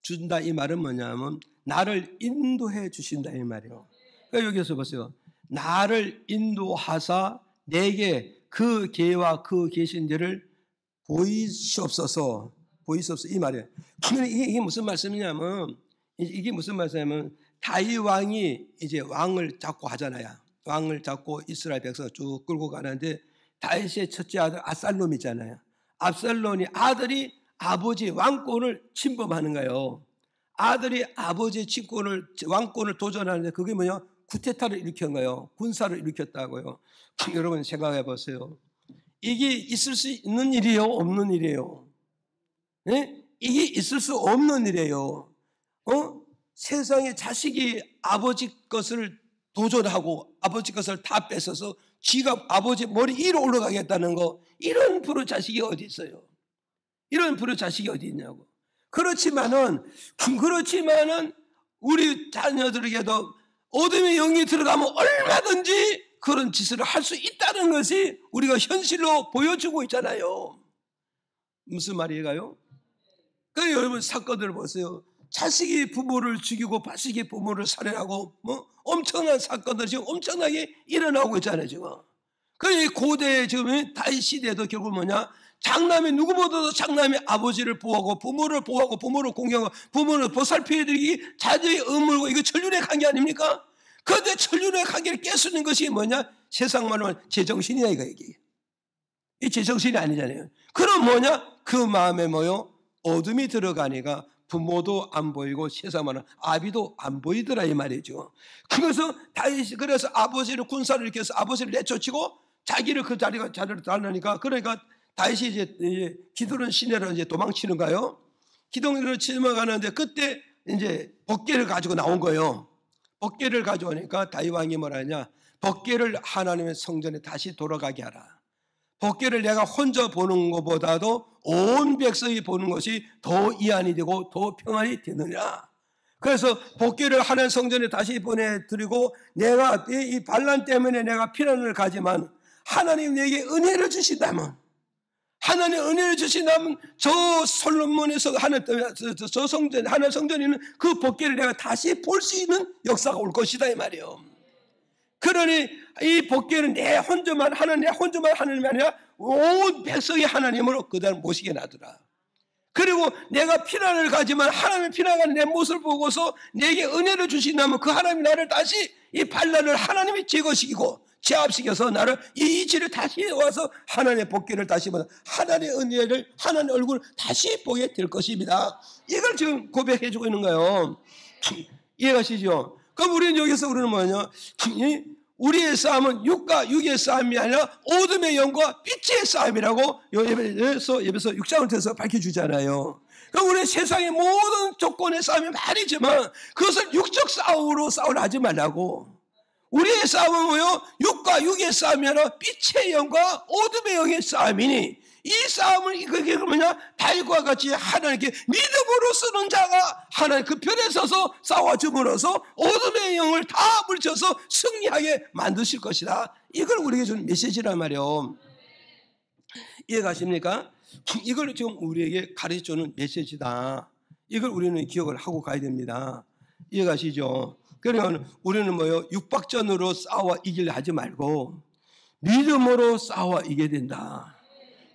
준다 이 말은 뭐냐면 나를 인도해 주신다 이 말이에요. 그러니까 여기서 보세요. 나를 인도하사 내게 그 궤와 그 계신 데를 보이시옵소서 이 말이에요. 이게 무슨 말씀이냐면 다윗 왕이 이제 왕을 잡고 하잖아요. 왕을 잡고 이스라엘 백성을 쭉 끌고 가는데 다윗의 첫째 아들 압살롬이잖아요. 압살롬이 아들이 아버지 왕권을 침범하는 거예요. 아들이 아버지 왕권을 도전하는데 그게 뭐냐? 쿠데타를 일으킨 거예요. 군사를 일으켰다고요. 여러분 생각해 보세요. 이게 있을 수 있는 일이에요? 없는 일이에요? 네? 이게 있을 수 없는 일이에요. 세상에 자식이 아버지 것을 도전하고 아버지 것을 다 뺏어서 지가 아버지 머리 위로 올라가겠다는 거, 이런 불효 자식이 어디 있어요? 이런 불효 자식이 어디 있냐고. 그렇지만은 우리 자녀들에게도 어둠의 영이 들어가면 얼마든지 그런 짓을 할 수 있다는 것이 우리가 현실로 보여주고 있잖아요. 무슨 말이에요? 그러니까 여러분 사건들을 보세요. 자식이 부모를 죽이고 자식이 부모를 살해하고 엄청난 사건들이 지금 엄청나게 일어나고 있잖아요 지금. 그러니 고대 지금 다윗 시대도 결국 뭐냐? 장남이 누구보다도 장남이 아버지를 보호하고 부모를 공경하고 부모를 보살펴드리기 자녀의 의무고, 이거 천륜의 관계 아닙니까? 그런데 천륜의 관계를 깨수는 것이 뭐냐? 세상 말로 하면 제정신이야 이게. 이 제정신이 아니잖아요. 그럼 뭐냐? 그 마음에 어둠이 들어가니까 부모도 안 보이고 세상 말은 아비도 안 보이더라 이 말이죠. 그래서 아버지를 군사를 일으켜서 아버지를 내쫓고 자기를 그 자리를 달라니까, 그러니까 다윗이 이제 기드론 시내로 이제 도망치는 거예요. 기드론으로 치러가는데 그때 이제 법궤를 가지고 나온 거예요. 법궤를 가져오니까 다윗 왕이 뭐라 하냐? 법궤를 하나님의 성전에 다시 돌아가게 하라. 법궤를 내가 혼자 보는 것보다도 온 백성이 보는 것이 더 이안이 되고 더 평안이 되느냐. 그래서 법궤를 하나님 성전에 다시 보내드리고, 내가 이 반란 때문에 내가 피난을 가지만 하나님 내게 은혜를 주신다면, 저 솔로몬에서 저 성전, 하나님 성전에 있는 그 법궤를 내가 다시 볼 수 있는 역사가 올 것이다 이 말이에요. 그러니 이 법궤는 내 혼자만 하나님이 아니라 온 백성이 하나님으로 그대로 모시게 놔두라. 그리고 내가 피난을 가지만 하나님의 피난하는 내 모습을 보고서 내게 은혜를 주신다면 그 하나님이 나를 다시 이 반란을 하나님이 제거시키고 제압시켜서 나를 이 이치를 다시 와서 하나님의 법궤를 다시 보다 하나님의 은혜를, 하나님의 얼굴을 다시 보게 될 것입니다. 이걸 지금 고백해주고 있는 거예요. 이해가시죠? 그럼 우리는 뭐냐? 우리의 싸움은 육과 육의 싸움이 아니라 어둠의 영과 빛의 싸움이라고 예배서 6장을 통해서 밝혀주잖아요. 그럼 우리 세상의 모든 조건의 싸움이 많이지만 그것을 육적 싸움으로 싸우려 하지 말라고. 우리의 싸움은 뭐요? 육과 육의 싸움이 아니라 빛의 영과 어둠의 영의 싸움이니, 이 싸움은 그게 뭐냐? 다윗과 같이 하나님께 믿음으로 쓰는 자가 하나님 그 편에 서서 싸워줌으로써 어둠의 영을 다 물쳐서 승리하게 만드실 것이다. 이걸 우리에게 주는 메시지란 말이에요. 이해가십니까? 이걸 지금 우리에게 가르쳐주는 메시지다. 이걸 우리는 기억을 하고 가야 됩니다. 이해가시죠? 그러니까 우리는 육박전으로 싸워 이기려 하지 말고 믿음으로 싸워 이겨야 된다.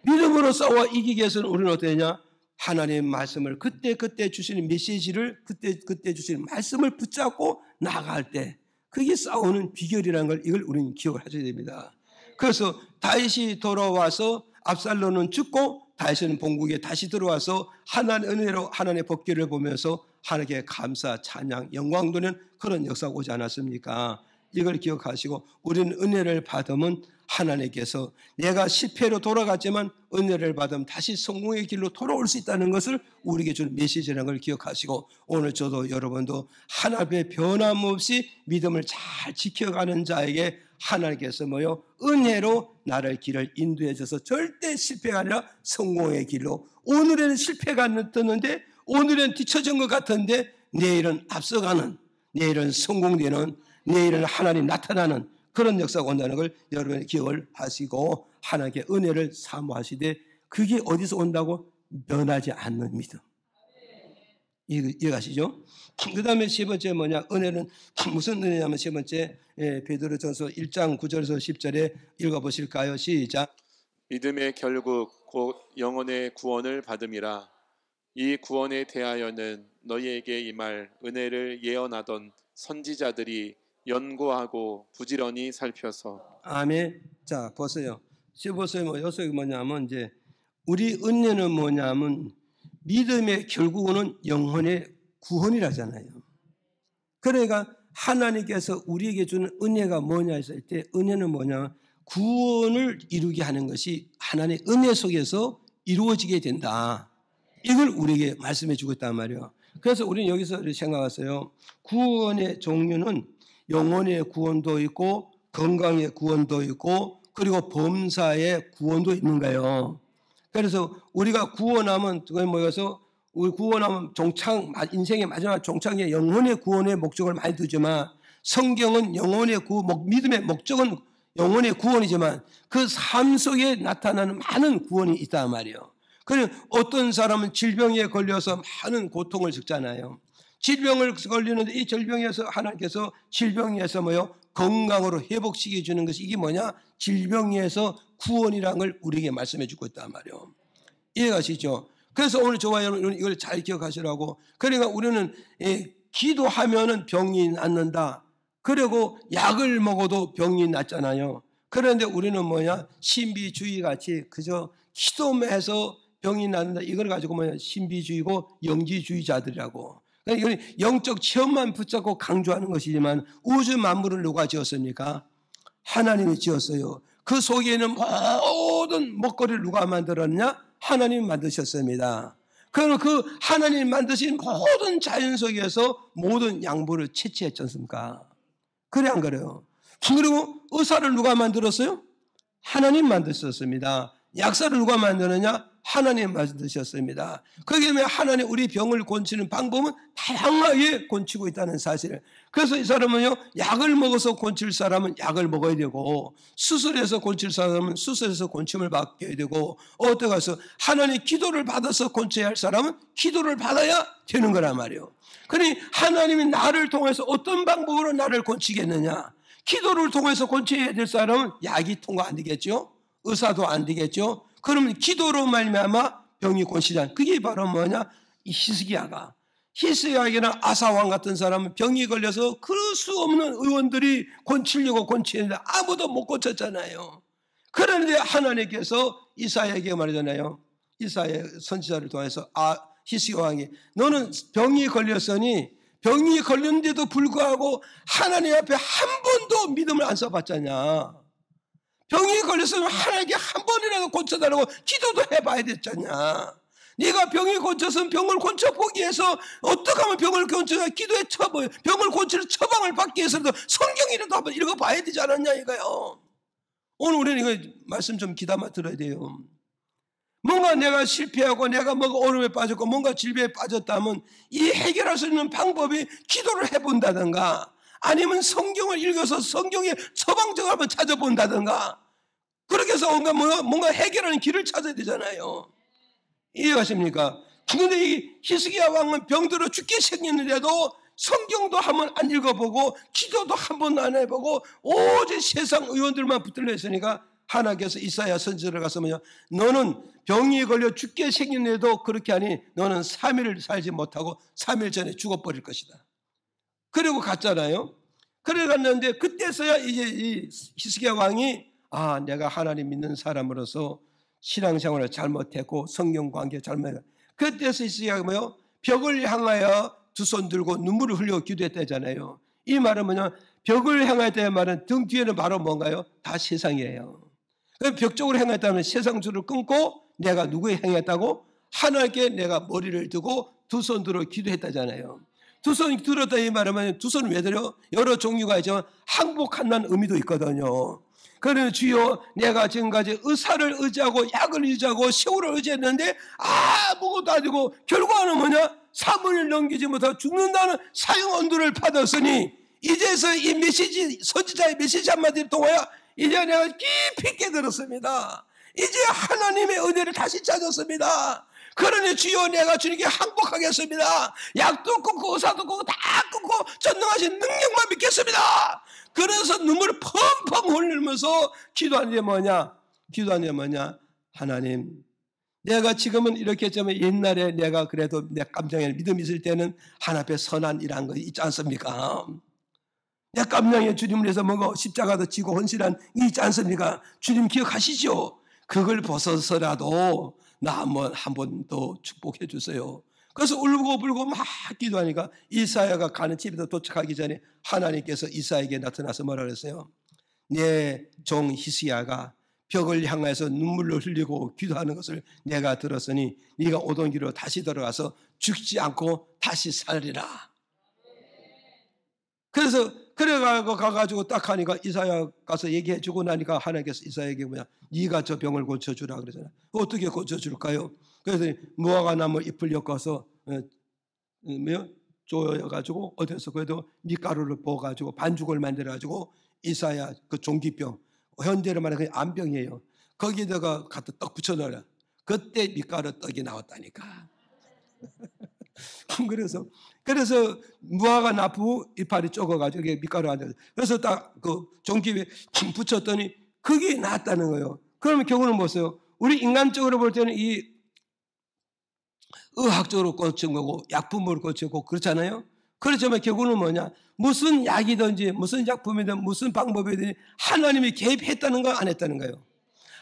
믿음으로 싸워 이기기 위해서는 우리는 어떻게 되냐? 하나님의 말씀을 그때 주시는 메시지를 그때 주시는 말씀을 붙잡고 나아갈 때, 그게 싸우는 비결이라는 걸, 이걸 우리는 기억을 하셔야 됩니다. 그래서 다윗이 돌아와서 압살롬은 죽고 다윗은 본국에 다시 들어와서 하나님의 은혜로 하나님의 복귀를 보면서 하나님께 감사, 찬양, 영광 돌리는 그런 역사가 오지 않았습니까? 이걸 기억하시고 우리는 은혜를 받으면 하나님께서 내가 실패로 돌아갔지만 은혜를 받으면 다시 성공의 길로 돌아올 수 있다는 것을 우리에게 주는 메시지라는 걸 기억하시고 오늘 저도 여러분도 하나님의 변함없이 믿음을 잘 지켜가는 자에게 하나님께서 뭐요? 은혜로 나를 길을 인도해 줘서 절대 실패가 아니라 성공의 길로 오늘은 실패가 떴는데 오늘은 뒤처진 것 같은데 내일은 앞서가는 내일은 성공되는 내일은 하나님 나타나는 그런 역사가 온다는 걸 여러분이 기억을 하시고 하나님께 은혜를 사모하시되 그게 어디서 온다고? 변하지 않는 믿음. 이해가시죠? 그 다음에 세 번째 뭐냐? 은혜는 무슨 은혜냐면 세 번째 베드로전서 1장 9절에서 10절에 읽어보실까요? 시작. 믿음의 결국 곧 영혼의 구원을 받음이라. 이 구원에 대하여는 너희에게 임할 은혜를 예언하던 선지자들이 연구하고 부지런히 살펴서. 아멘. 자, 보세요. 보세요. 여기서 뭐냐면 이제 우리 은혜는 뭐냐면 믿음의 결국은 영혼의 구원이라잖아요. 그러니까 하나님께서 우리에게 주는 은혜가 뭐냐 했을 때 은혜는 뭐냐? 구원을 이루게 하는 것이 하나님의 은혜 속에서 이루어지게 된다. 이걸 우리에게 말씀해 주고 있단 말이에요. 그래서 우리는 여기서 생각했어요. 구원의 종류는 영혼의 구원도 있고 건강의 구원도 있고 그리고 범사의 구원도 있는 거예요. 그래서 우리가 구원하면 그게 뭐여서 우리 구원하면 종착 인생의 마지막 종착의 영혼의 구원의 목적을 많이 두지만 성경은 영혼의 믿음의 목적은 영혼의 구원이지만 그 삶 속에 나타나는 많은 구원이 있단 말이에요. 그리고 어떤 사람은 질병에 걸려서 많은 고통을 겪잖아요. 질병을 걸리는데 이 질병에서 하나님께서 질병에서 건강으로 회복시켜 주는 것이 이게 뭐냐? 질병에서 구원이라는 걸 우리에게 말씀해 주고 있단 말이에요. 이해가시죠? 그래서 오늘 저와 여러분 이걸 잘 기억하시라고. 그러니까 우리는 기도하면은 병이 낫는다. 그리고 약을 먹어도 병이 낫잖아요. 그런데 우리는 뭐냐? 신비주의 같이 그저 기도만 해서 병이 낫는다. 이걸 가지고 신비주의고 영지주의자들이라고. 그러니까 이건 영적 체험만 붙잡고 강조하는 것이지만 우주 만물을 누가 지었습니까? 하나님이 지었어요. 그 속에는 모든 먹거리를 누가 만들었냐? 하나님이 만드셨습니다. 그럼 그 하나님이 만드신 모든 자연 속에서 모든 양분을 채취했지 않습니까? 그래 안 그래요? 그리고 의사를 누가 만들었어요? 하나님 만드셨습니다. 약사를 누가 만드느냐? 하나님 만드셨습니다. 그렇기 때문에 하나님 우리 병을 고치는 방법은 다양하게 고치고 있다는 사실. 그래서 이 사람은요, 약을 먹어서 고칠 사람은 약을 먹어야 되고, 수술해서 고칠 사람은 수술해서 고침을 받게 되고, 어떻게 해서 하나님 기도를 받아서 고쳐야 할 사람은 기도를 받아야 되는 거란 말이에요. 그러니 하나님이 나를 통해서 어떤 방법으로 나를 고치겠느냐? 기도를 통해서 고쳐야 될 사람은 약이 통과 안 되겠죠? 의사도 안 되겠죠? 그러면 기도로 말미암아 병이 고치자. 그게 바로 뭐냐? 이 히스기야나 아사왕 같은 사람은 병이 걸려서 그럴 수 없는 의원들이 고치려고 고치는데 아무도 못 고쳤잖아요. 그런데 하나님께서 이사야에게 말하잖아요. 이사야 선지자를 통해서 히스기야 왕이 너는 병이 걸렸으니 병이 걸렸는데도 불구하고 하나님 앞에 한 번도 믿음을 안 써봤잖냐. 병이 걸렸으면 하나님께 한 번이라도 고쳐달라고 기도도 해봐야 됐잖냐. 네가 병이 고쳐서 병을 고쳐보기 위해서 어떻게 하면 병을 고쳐야 기도에 처벌 병을 고칠 처방을 받기 위해서도 성경이라도 한번 읽어봐야 되지 않았냐 이거요. 오늘 우리는 이거 말씀 좀 귀담아 들어야 돼요. 뭔가 내가 실패하고 내가 뭔가 어려움에 빠졌고 뭔가 질병에 빠졌다면 이 해결할 수 있는 방법이 기도를 해본다든가 아니면 성경을 읽어서 성경의 처방전을 한번 찾아본다든가 그렇게 해서 뭔가 해결하는 길을 찾아야 되잖아요. 이해가십니까? 그런데 이 히스기야 왕은 병들어 죽게 생겼는데도 성경도 한번 안 읽어보고 기도도 한번 안 해보고 오직 세상 의원들만 붙들려 있으니까 하나님께서 이사야 선지자를 가서 너는 병이 걸려 죽게 생겼는데도 그렇게 하니 너는 3일을 살지 못하고 3일 전에 죽어버릴 것이다. 그리고 갔잖아요. 그래 갔는데 그때서야 이제 이 히스기야 왕이 아, 내가 하나님 믿는 사람으로서 신앙생활을 잘못했고 성경 관계 잘못했고, 그때서 히스기야가 뭐요? 벽을 향하여 두 손 들고 눈물을 흘려 기도했다잖아요. 이 말은 뭐냐? 벽을 향했다는 말은 등 뒤에는 바로 뭔가요? 다 세상이에요. 벽 쪽으로 향했다면 세상 줄을 끊고 내가 누구에 향했다고? 하나님께 내가 머리를 두고 두 손 들어 기도했다잖아요. 두 손 들었다 이 말하면 두 손을 왜 들어? 여러 종류가 있지만 항복한다는 의미도 있거든요. 그러면 주여, 내가 지금까지 의사를 의지하고 약을 의지하고 세월을 의지했는데 아무것도 아니고 결과는 뭐냐? 사문을 넘기지 못하고 죽는다는 사형 언도를 받았으니 이제서 이 메시지, 선지자의 메시지 한마디를 통하여 이제 내가 깊이 깨달았습니다. 이제 하나님의 은혜를 다시 찾았습니다. 그러니 주여, 내가 주님께 항복하겠습니다. 약도 끊고 의사도 끊고 다 끊고 전능하신 능력만 믿겠습니다. 그래서 눈물을 펑펑 흘리면서 기도하는 게 뭐냐? 기도하는 게 뭐냐? 하나님, 내가 지금은 이렇게 했지만 옛날에 내가 그래도 내 감정에 믿음이 있을 때는 하나님 앞에 선한 일한 거 있지 않습니까? 내 감정에 주님을 위해서 뭔가 십자가도 지고 헌신한 이 있지 않습니까? 주님 기억하시죠? 그걸 벗어서라도 나 한 번 더 축복해 주세요. 그래서 울고불고 막 기도하니까 이사야가 가는 집에 도착하기 전에 하나님께서 이사야에게 나타나서 뭐라 그랬어요? 내 종 히스기야가 벽을 향해서 눈물을 흘리고 기도하는 것을 내가 들었으니 네가 오던 길로 다시 들어가서 죽지 않고 다시 살리라. 그래서 가가지고 딱 하니까 이사야 가서 얘기해주고 나니까 하나님께서 이사야에게 뭐냐? 네가 저 병을 고쳐주라 그러잖아요. 어떻게 고쳐줄까요? 그래서 무화과 나무 잎을 엮어서 조여가지고 어디서 그래도 밀가루를 부어가지고 반죽을 만들어가지고 이사야 그 종기병, 현대로 말하면 암병이에요. 거기다가 갖다 떡 붙여넣어라. 그때 밀가루 떡이 나왔다니까. 그래서 무화과 나무 이파리 쪼가가지고 밀가루 앉아. 그래서 딱 그 종기에 붙였더니 그게 나았다는 거예요. 그러면 결국은 뭐였어요? 우리 인간적으로 볼 때는 이 의학적으로 고친 거고 약품으로 고친 거고 그렇잖아요. 그렇지만 결국은 뭐냐? 무슨 약이든지 무슨 약품이든 무슨 방법이든 하나님이 개입했다는 거 안 했다는 거예요.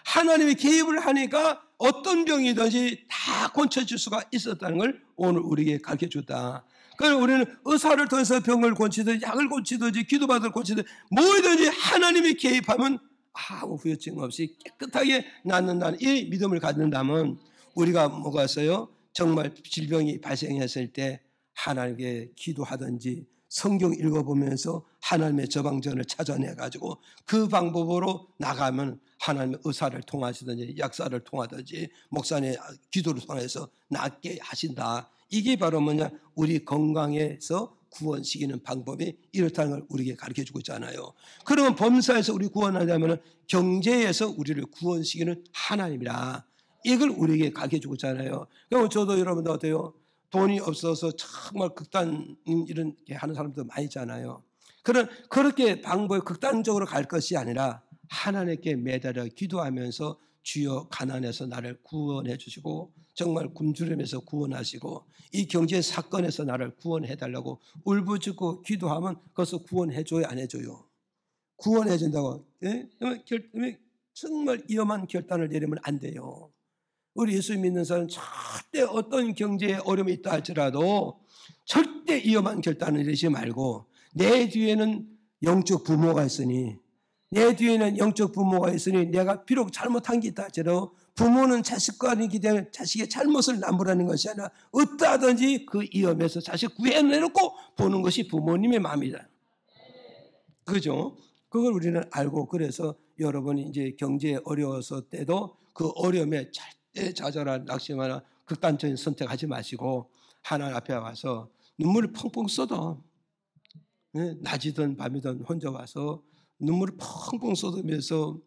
하나님이 개입을 하니까 어떤 병이든지 다 고쳐질 수가 있었다는 걸 오늘 우리에게 가르쳐 줬다. 그래서 우리는 의사를 통해서 병을 고치든 약을 고치든지 기도받을 고치든 뭐든지 하나님이 개입하면 아무 후유증 없이 깨끗하게 낫는다는 이 믿음을 갖는다면 우리가 뭐가 있어요? 정말 질병이 발생했을 때 하나님께 기도하든지 성경 읽어보면서 하나님의 저방전을 찾아내가지고 그 방법으로 나가면 하나님의 의사를 통하시든지 약사를 통하든지 목사님의 기도를 통해서 낫게 하신다. 이게 바로 뭐냐? 우리 건강에서 구원시키는 방법이 이렇다는 걸 우리에게 가르쳐주고 있잖아요. 그러면 범사에서 우리 구원하려면 경제에서 우리를 구원시키는 하나님이라 이걸 우리에게 가르쳐주고 있잖아요. 그럼 저도 여러분들 어때요? 돈이 없어서 정말 극단 이런 게 하는 사람도 많이 있잖아요. 그렇게 방법이 극단적으로 갈 것이 아니라 하나님께 매달려 기도하면서 주여 가난해서 나를 구원해 주시고 정말 굶주림에서 구원하시고 이 경제 사건에서 나를 구원해 달라고 울부짖고 기도하면 그것을 구원해 줘요, 안 해줘요? 구원해 준다고. 예? 정말 위험한 결단을 내리면 안 돼요. 우리 예수 믿는 사람은 절대 어떤 경제에 어려움이 있다 할지라도 절대 위험한 결단을 내리지 말고 내 뒤에는 영적 부모가 있으니 내 뒤에는 영적 부모가 있으니 내가 비록 잘못한 게 있다 할지라도 부모는 자식과 기대하면 자식의 잘못을 남부라는 것이 아니라 어떠하든지 그 위험에서 자식 구해내놓고 보는 것이 부모님의 마음이다. 그죠? 그걸 우리는 알고 그래서 여러분이 이제 경제에 어려웠을 때도 그 어려움에 절대 좌절한 낙심하나 극단적인 선택하지 마시고 하나님 앞에 와서 눈물을 펑펑 쏟아. 낮이든 밤이든 혼자 와서 눈물을 펑펑 쏟으면서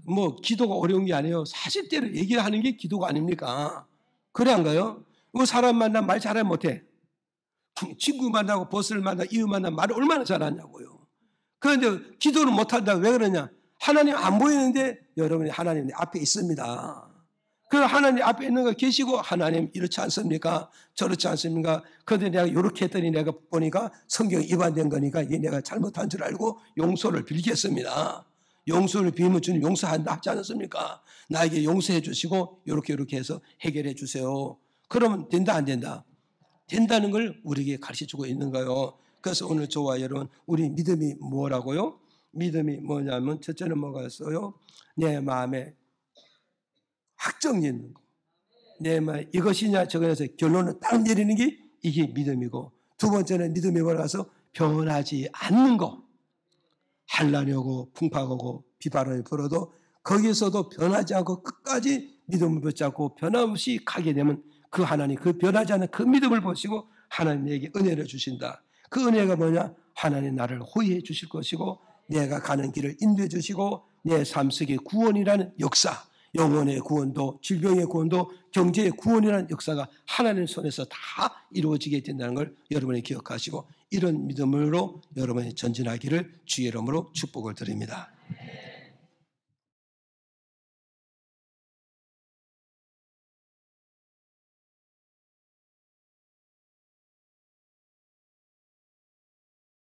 뭐 기도가 어려운 게 아니에요. 사실대로 얘기하는 게 기도가 아닙니까? 그래 안 가요? 뭐 사람 만나면 말 잘하면 못해. 친구 만나고 버스를 만나고 이웃 만나면 말을 얼마나 잘하냐고요. 그런데 기도를 못한다. 왜 그러냐? 하나님 안 보이는데 여러분이 하나님 앞에 있습니다. 그 하나님 앞에 있는 거 계시고 하나님 이렇지 않습니까? 저렇지 않습니까? 그런데 내가 이렇게 했더니 내가 보니까 성경 위반된 거니까 이게 내가 잘못한 줄 알고 용서를 빌겠습니다. 용서를 빌면 주님 용서한다 하지 않았습니까? 나에게 용서해 주시고 이렇게 해서 해결해 주세요. 그러면 된다 안 된다? 된다는 걸 우리에게 가르쳐주고 있는 거예요. 그래서 오늘 저와 여러분 우리 믿음이 뭐라고요? 믿음이 뭐냐면 첫째는 뭐가 있어요? 내 마음에 확정이 있는 거. 내 마음에 이것이냐 저것이냐 결론을 딱 내리는 게 이게 믿음이고, 두 번째는 믿음이 뭐라서 변하지 않는 거. 환난이 오고 풍파가 오고 비바람이 불어도 거기서도 변하지 않고 끝까지 믿음을 붙잡고 변함없이 가게 되면 그 하나님, 그 변하지 않는 그 믿음을 보시고 하나님에게 은혜를 주신다. 그 은혜가 뭐냐? 하나님 나를 호의해 주실 것이고 내가 가는 길을 인도해 주시고 내 삶 속의 구원이라는 역사, 영혼의 구원도 질병의 구원도 경제의 구원이라는 역사가 하나님 손에서 다 이루어지게 된다는 걸 여러분이 기억하시고 이런 믿음으로 여러분이 전진하기를 주의 이름으로 축복을 드립니다.